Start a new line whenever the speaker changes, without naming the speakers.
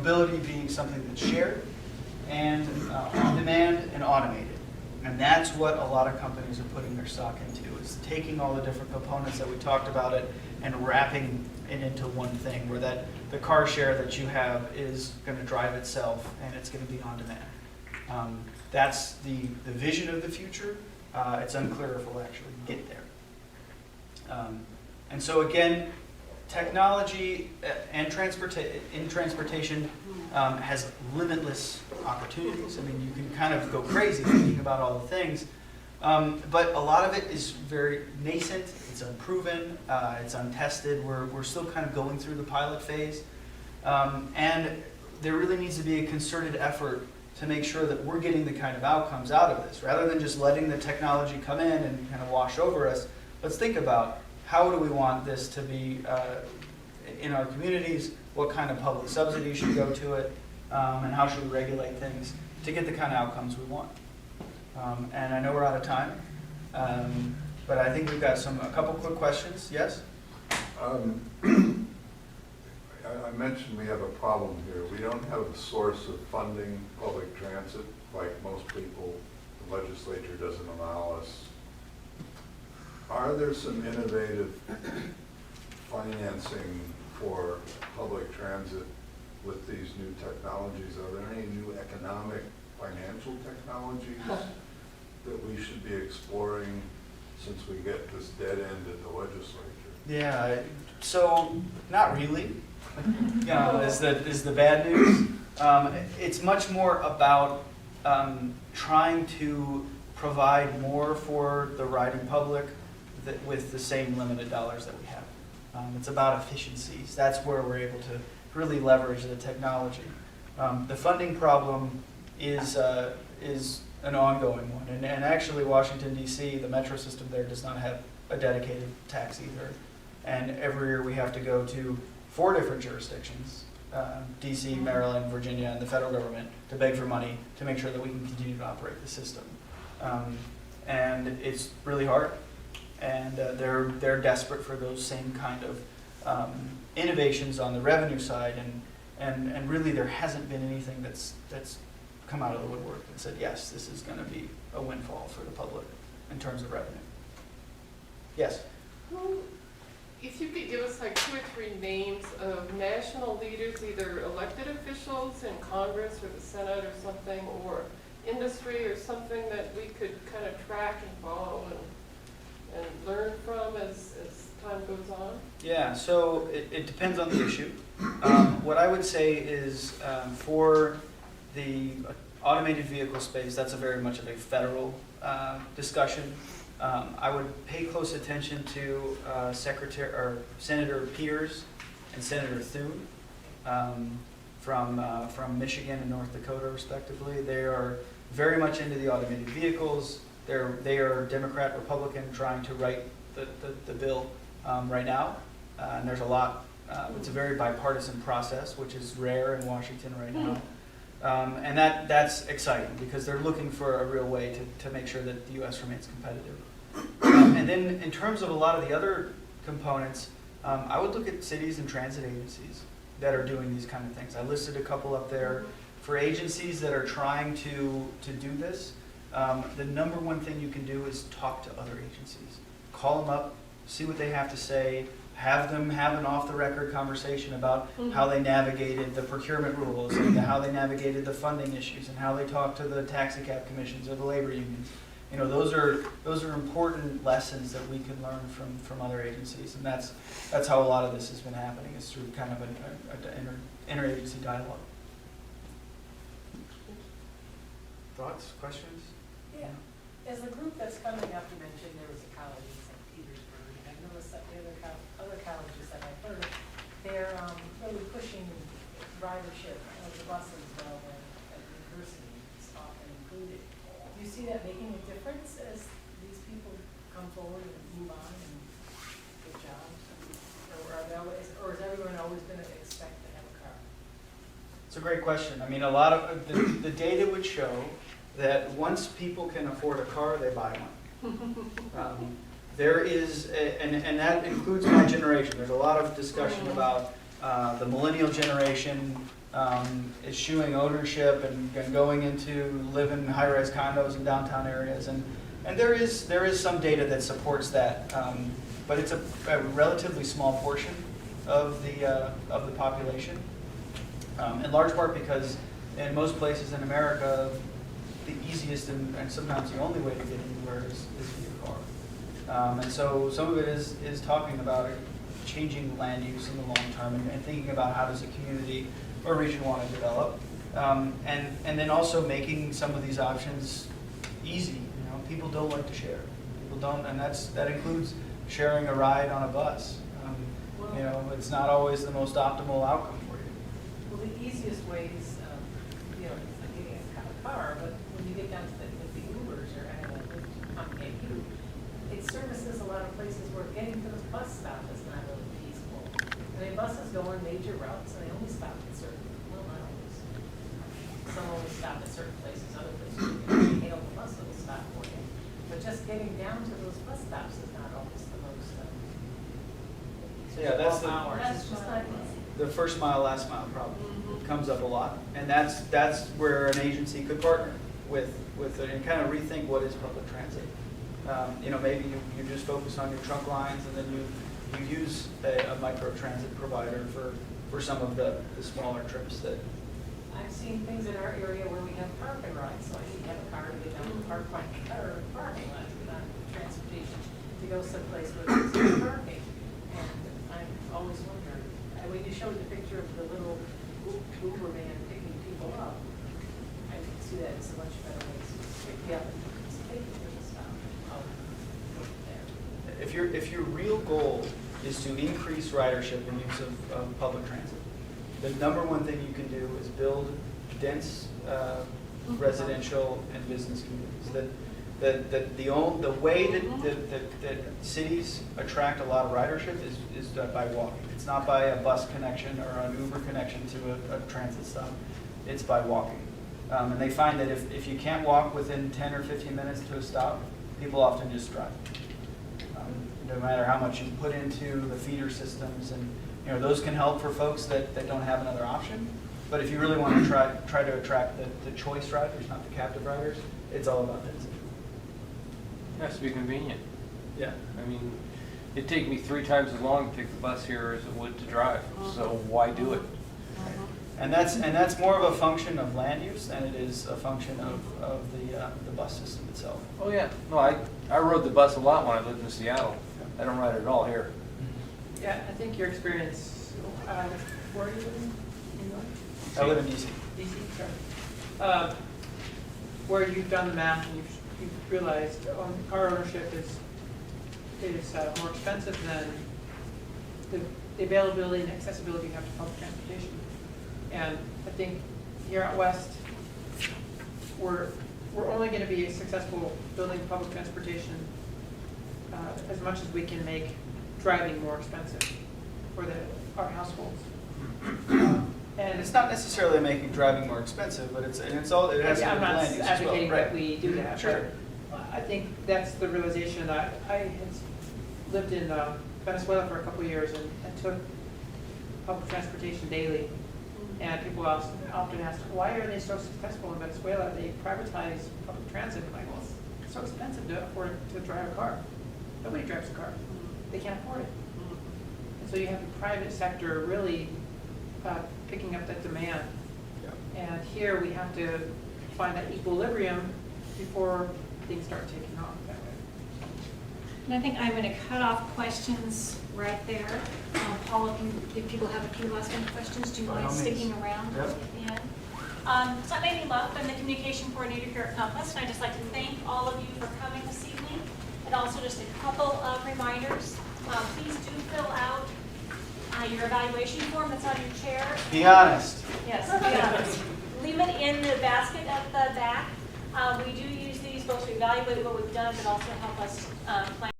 mobility being something that's shared and on demand and automated. And that's what a lot of companies are putting their stock into, is taking all the different components that we talked about it and wrapping it into one thing, where that the car share that you have is going to drive itself and it's going to be on demand. That's the vision of the future. It's unclear if we'll actually get there. And so again, technology and transportation has limitless opportunities. I mean, you can kind of go crazy thinking about all the things, but a lot of it is very nascent. It's unproven. It's untested. We're still kind of going through the pilot phase, and there really needs to be a concerted effort to make sure that we're getting the kind of outcomes out of this, rather than just letting the technology come in and kind of wash over us. Let's think about, how do we want this to be in our communities? What kind of public subsidy should go to it? And how should we regulate things to get the kind of outcomes we want? And I know we're out of time, but I think we've got a couple quick questions. Yes?
I mentioned we have a problem here. We don't have a source of funding public transit like most people. The legislature doesn't allow us. Are there some innovative financing for public transit with these new technologies? Are there any new economic, financial technologies that we should be exploring since we get this dead end at the legislature?
Yeah, so not really. Is the bad news. It's much more about trying to provide more for the riding public with the same limited dollars that we have. It's about efficiencies. That's where we're able to really leverage the technology. The funding problem is an ongoing one, and actually Washington, D.C., the metro system there does not have a dedicated tax either. And every year we have to go to 4 different jurisdictions, D.C., Maryland, Virginia, and the federal government, to beg for money to make sure that we can continue to operate the system. And it's really hard. And they're desperate for those same kind of innovations on the revenue side, and really there hasn't been anything that's come out of the woodwork and said, yes, this is going to be a windfall for the public in terms of revenue. Yes?
If you could give us like 2 or 3 names of national leaders, either elected officials in Congress or the Senate or something, or industry or something that we could kind of track and follow and learn from as time goes on?
Yeah, so it depends on the issue. What I would say is for the automated vehicle space, that's very much of a federal discussion. I would pay close attention to Senator Peters and Senator Thune from Michigan and North Dakota, respectively. They are very much into the automated vehicles. They are Democrat, Republican, trying to write the bill right now. And there's a lot. It's a very bipartisan process, which is rare in Washington right now. And that's exciting because they're looking for a real way to make sure that the U.S. remains competitive. And then in terms of a lot of the other components, I would look at cities and transit agencies that are doing these kind of things. I listed a couple up there. For agencies that are trying to do this, the number one thing you can do is talk to other agencies. Call them up, see what they have to say, have them have an off-the-record conversation about how they navigated the procurement rules and how they navigated the funding issues and how they talked to the taxi cab commissions or the labor unions. You know, those are important lessons that we can learn from other agencies, and that's how a lot of this has been happening, is through kind of an interagency dialogue. Thoughts, questions?
Yeah. As a group that's coming up, you mentioned there was a college in St. Petersburg, and I noticed that the other colleges that I've heard, they're really pushing ridership of the buses at the university, it's often included. Do you see that making a difference as these people come forward and move on and get jobs? Or is everyone always going to expect to have a car?
It's a great question. I mean, a lot of the data would show that once people can afford a car, they buy one. There is, and that includes my generation. There's a lot of discussion about the millennial generation eschewing ownership and going into live in high-rise condos in downtown areas. And there is some data that supports that, but it's a relatively small portion of the population, in large part because in most places in America, the easiest and sometimes the only way to get anywhere is via car. And so some of it is talking about changing land use in the long term and thinking about how does a community or region want to develop, and then also making some of these options easy. People don't like to share. People don't, and that includes sharing a ride on a bus. It's not always the most optimal outcome for you.
Well, the easiest ways, it's like getting a car, but when you get down to the Ubers or anything, it services a lot of places where getting to the bus stop is not really feasible. I mean, buses go on major routes and they only stop at certain, well, not always. Some only stop at certain places, other places you can hail the bus that will stop for you. But just getting down to those bus stops is not always the most.
Yeah, that's
That's just not easy.
the first mile, last mile problem. Comes up a lot, and that's where an agency could partner with it and kind of rethink what is public transit. Maybe you just focus on your trunk lines, and then you use a micro transit provider for some of the smaller trips that.
I've seen things in our area where we have park and ride, so I need to have a car to get down to the parking lot, not transportation, to go someplace where there's no parking. And I've always wondered, when you showed the picture of the little Uber van picking people up, I can see that it's a much better way to pick you up and take you to the stop. There.
If your real goal is to increase ridership and use of public transit, the number one thing you can do is build dense residential and business communities. The way that cities attract a lot of ridership is by walking. It's not by a bus connection or an Uber connection to a transit stop. It's by walking. And they find that if you can't walk within 10 or 15 minutes to a stop, people often just drive. No matter how much you put into the feeder systems, and those can help for folks that don't have another option. But if you really want to try to attract the choice riders, not the captive riders, it's all about density.
It has to be convenient.
Yeah.
I mean, it'd take me 3 times as long to take the bus here as it would to drive, so why do it?
And that's more of a function of land use than it is a function of the bus system itself.
Oh yeah, no, I rode the bus a lot when I lived in Seattle. I don't ride it at all here.
Yeah, I think your experience, where are you living? New York?
I live in DC.
DC, sorry. Where you've done the math and you've realized car ownership is more expensive than the availability and accessibility you have to public transportation. And I think here out west, we're only going to be successful building public transportation as much as we can make driving more expensive for our households.
And it's not necessarily making driving more expensive, but it has to do with
I'm not
land use as well.
advocating
Right.
that we do that.
Sure.
But I think that's the realization. I had lived in Venezuela for a couple of years and took public transportation daily. And people often ask, why are they so successful in Venezuela? They privatize public transit. I'm like, well, it's so expensive to afford to drive a car. Nobody drives a car. They can't afford it. And so you have the private sector really picking up that demand.
Yeah.
And here we have to find that equilibrium before things start taking off that way.
And I think I'm going to cut off questions right there. Paul, if people have a few last minute questions, do you
By
mind
all means.
sticking around
Yep.
at the end? So I'm Amy Luff. I'm the communication coordinator here at Compass, and I'd just like to thank all of you for coming this evening. And also just a couple of reminders. Please do fill out your evaluation form that's on your chair.
Be honest.
Yes, be honest. Leave it in the basket at the back. We do use these both to evaluate what we've done, but also help us plan